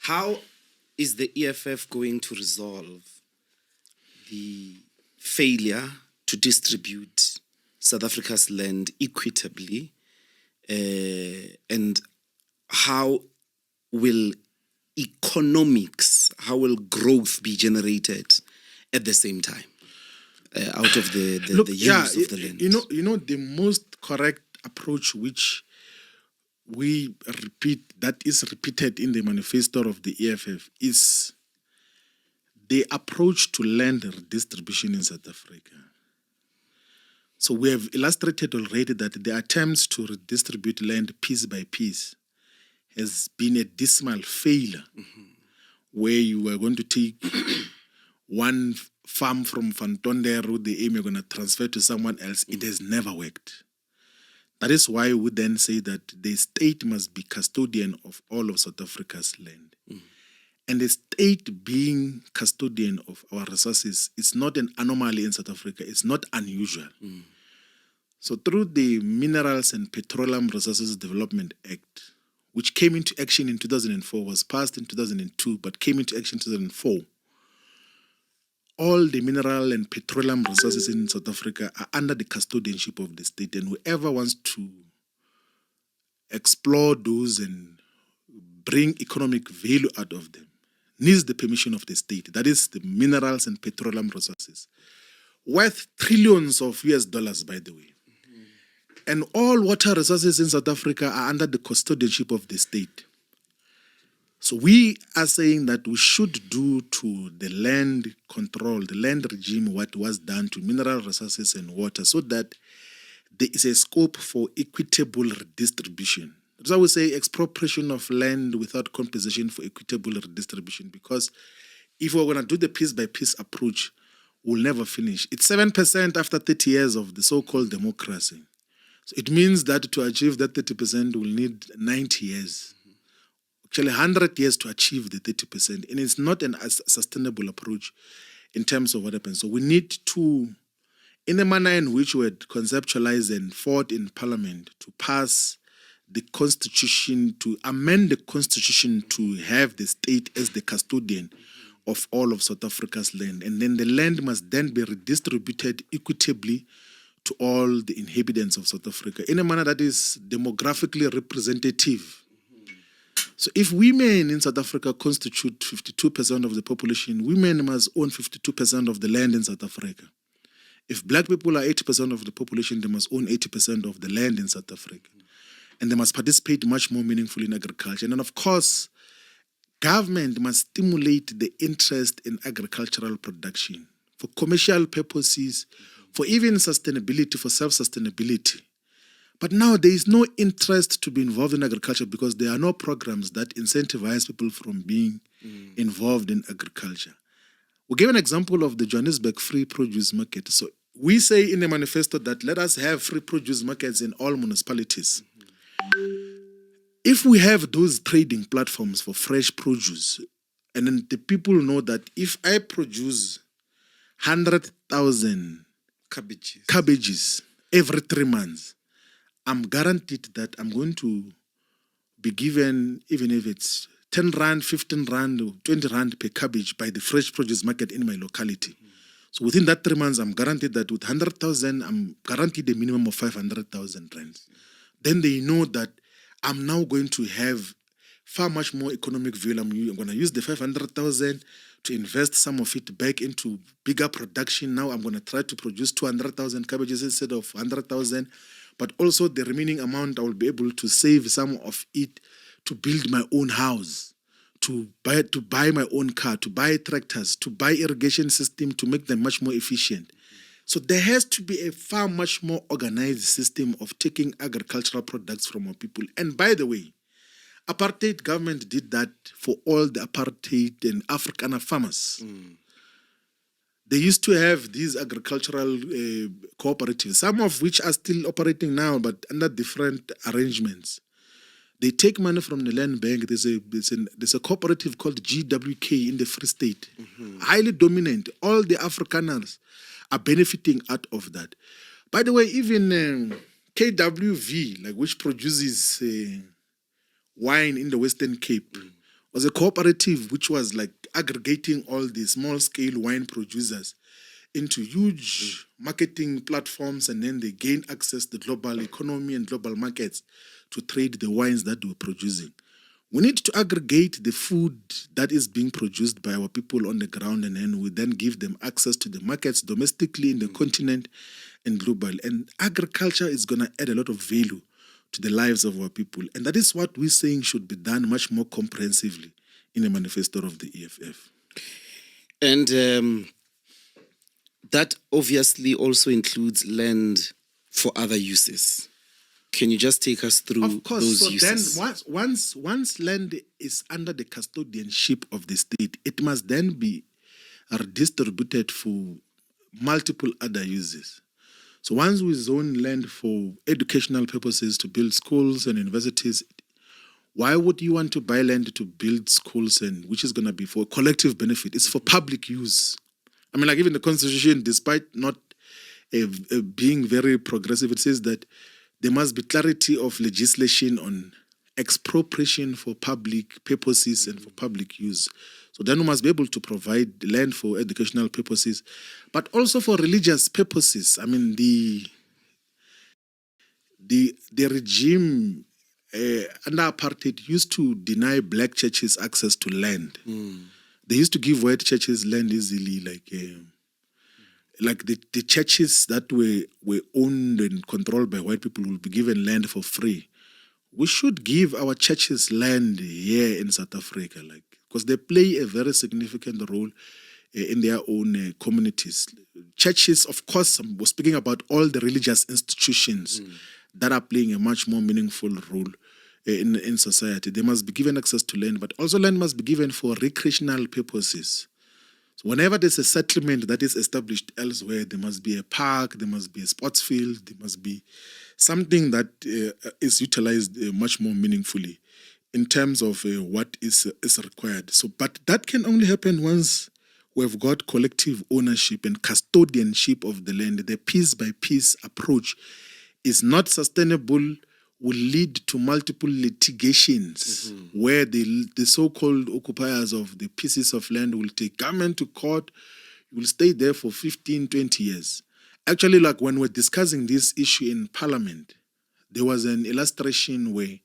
How is the EFF going to resolve the failure to distribute South Africa's land equitably, and how will how will growth be generated at the same time out of the use of the land? You know, the most correct approach which we repeat, that is repeated in the manifesto of the EFF, is the approach to land redistribution in South Africa. So we have illustrated already that the attempts to redistribute land piece by piece has been a dismal failure, where you are going to take one farm from Van Tonder, the aim you're going to transfer to someone else. It has never worked. That is why we then say that the state must be custodian of all of South Africa's land. And the state being custodian of our resources is not an anomaly in South Africa. It's not unusual. So through the Minerals and Petroleum Resources Development Act, which came into action in 2004, was passed in 2002, but came into action in 2004, all the mineral and petroleum resources in South Africa are under the custodianship of the state, and whoever wants to explore those and bring economic value out of them needs the permission of the state. That is the minerals and petroleum resources, worth trillions of US dollars, by the way. And all water resources in South Africa are under the custodianship of the state. So we are saying that we should do to the land control, the land regime, what was done to mineral resources and water, so that there is a scope for equitable redistribution. That's why we say expropriation of land without compensation for equitable redistribution, because if we're going to do the piece-by-piece approach, we'll never finish. It's 7% after 30 years of the so-called democracy. So it means that to achieve that 30%, we'll need 90 years. Actually 100 years to achieve the 30%. And it's not a sustainable approach in terms of what happens. So we need to, in the manner in which we had conceptualized and fought in Parliament to pass the Constitution, to amend the Constitution to have the state as the custodian of all of South Africa's land. And then the land must then be redistributed equitably to all the inhabitants of South Africa in a manner that is demographically representative. So if women in South Africa constitute 52% of the population, women must own 52% of the land in South Africa. If black people are 80% of the population, they must own 80% of the land in South Africa. And they must participate much more meaningfully in agriculture. And then, of course, government must stimulate the interest in agricultural production for commercial purposes, for even sustainability, for self-sustainability. But now there is no interest to be involved in agriculture because there are no programs that incentivize people from being involved in agriculture. We'll give an example of the Johannesburg Free Produce Market. So we say in the manifesto that let us have free produce markets in all municipalities. If we have those trading platforms for fresh produce, and then the people know that if I produce 100,000 cabbages every 3 months, I'm guaranteed that I'm going to be given, even if it's 10 rand, 15 rand, or 20 rand per cabbage by the fresh produce market in my locality. So within that 3 months, I'm guaranteed that with 100,000, I'm guaranteed a minimum of 500,000 rands. Then they know that I'm now going to have far much more economic value. I'm going to use the 500,000 to invest some of it back into bigger production. Now I'm going to try to produce 200,000 cabbages instead of 100,000. But also the remaining amount, I will be able to save some of it to build my own house, to buy my own car, to buy tractors, to buy irrigation system, to make them much more efficient. So there has to be a far much more organized system of taking agricultural products from our people. And by the way, apartheid government did that for all the apartheid and Afrikaner farmers. They used to have these agricultural cooperatives, some of which are still operating now, but under different arrangements. They take money from the land bank. There's a cooperative called GWK in the Free State, highly dominant. All the Afrikaners are benefiting out of that. By the way, even KWV, like which produces wine in the Western Cape, was a cooperative which was like aggregating all the small-scale wine producers into huge marketing platforms, and then they gain access to global economy and global markets to trade the wines that we're producing. We need to aggregate the food that is being produced by our people on the ground, and then we then give them access to the markets domestically in the continent and global. And agriculture is going to add a lot of value to the lives of our people. And that is what we're saying should be done much more comprehensively in the manifesto of the EFF. And that obviously also includes land for other uses. Can you just take us through of course, those so uses? Then once land is under the custodianship of the state, it must then be redistributed for multiple other uses. So once we zone land for educational purposes to build schools and universities, why would you want to buy land to build schools, and which is going to be for collective benefit? It's for public use. I mean, like even the Constitution, despite not being very progressive, it says that there must be clarity of legislation on expropriation for public purposes and for public use. So then we must be able to provide land for educational purposes, but also for religious purposes. I mean, the regime under apartheid used to deny black churches access to land. They used to give white churches land easily, like the churches that were owned and controlled by white people will be given land for free. We should give our churches land here in South Africa, because they play a very significant role in their own communities. Churches, of course, we're speaking about all the religious institutions that are playing a much more meaningful role in society. They must be given access to land, but also land must be given for recreational purposes. So whenever there's a settlement that is established elsewhere, there must be a park, there must be a sports field, there must be something that is utilized much more meaningfully in terms of what is required. So, but that can only happen once we've got collective ownership and custodianship of the land. The piece-by-piece approach is not sustainable, will lead to multiple litigations where the so-called occupiers of the pieces of land will take government to court. You will stay there for 15, 20 years. Actually, like when we're discussing this issue in Parliament, there was an illustration where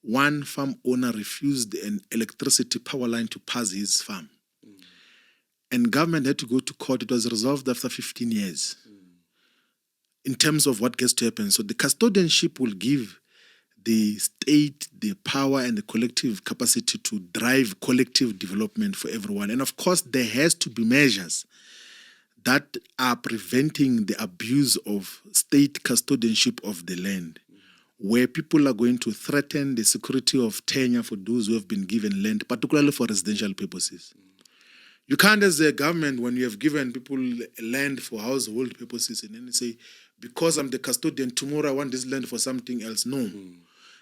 one farm owner refused an electricity power line to pass his farm. And government had to go to court. It was resolved after 15 years. In terms of what gets to happen. So the custodianship will give the state the power and the collective capacity to drive collective development for everyone. And of course, there has to be measures that are preventing the abuse of state custodianship of the land, where people are going to threaten the security of tenure for those who have been given land, particularly for residential purposes. You can't, as a government, when you have given people land for household purposes, and then you say, because I'm the custodian, tomorrow I want this land for something else. No.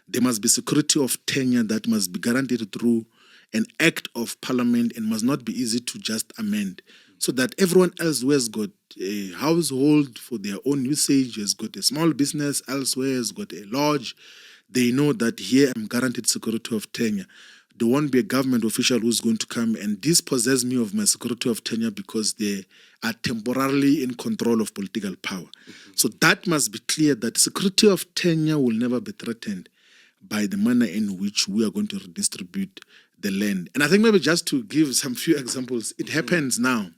There must be security of tenure that must be guaranteed through an act of parliament and must not be easy to just amend. So that everyone else who has got a household for their own usage, has got a small business elsewhere, has got a lodge, they know that here I'm guaranteed security of tenure. There won't be a government official who's going to come and dispossess me of my security of tenure because they are temporarily in control of political power. So that must be clear, that security of tenure will never be threatened by the manner in which we are going to redistribute the land. And I think maybe just to give some few examples, it happens now.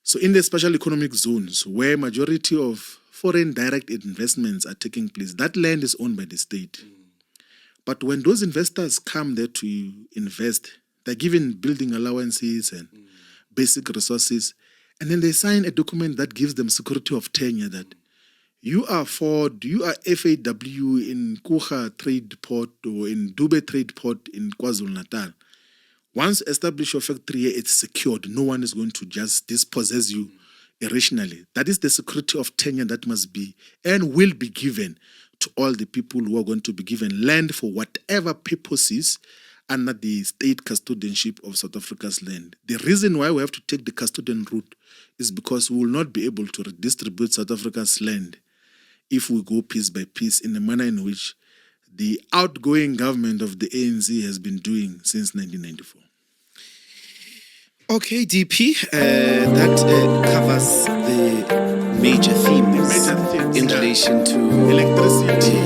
So in the special economic zones where majority of foreign direct investments are taking place, that land is owned by the state. But when those investors come there to invest, they're given building allowances and basic resources, and then they sign a document that gives them security of tenure, that you are Ford, you are FAW in Kucha Trade Port or in Dube Trade Port in KwaZulu-Natal. Once established your factory here, it's secured. No one is going to just dispossess you irrationally. That is the security of tenure that must be and will be given to all the people who are going to be given land for whatever purposes under the state custodianship of South Africa's land. The reason why we have to take the custodian route is because we will not be able to redistribute South Africa's land if we go piece by piece in the manner in which the outgoing government of the ANC has been doing since 1994. Okay, DP, that covers the major themes in relation to electricity,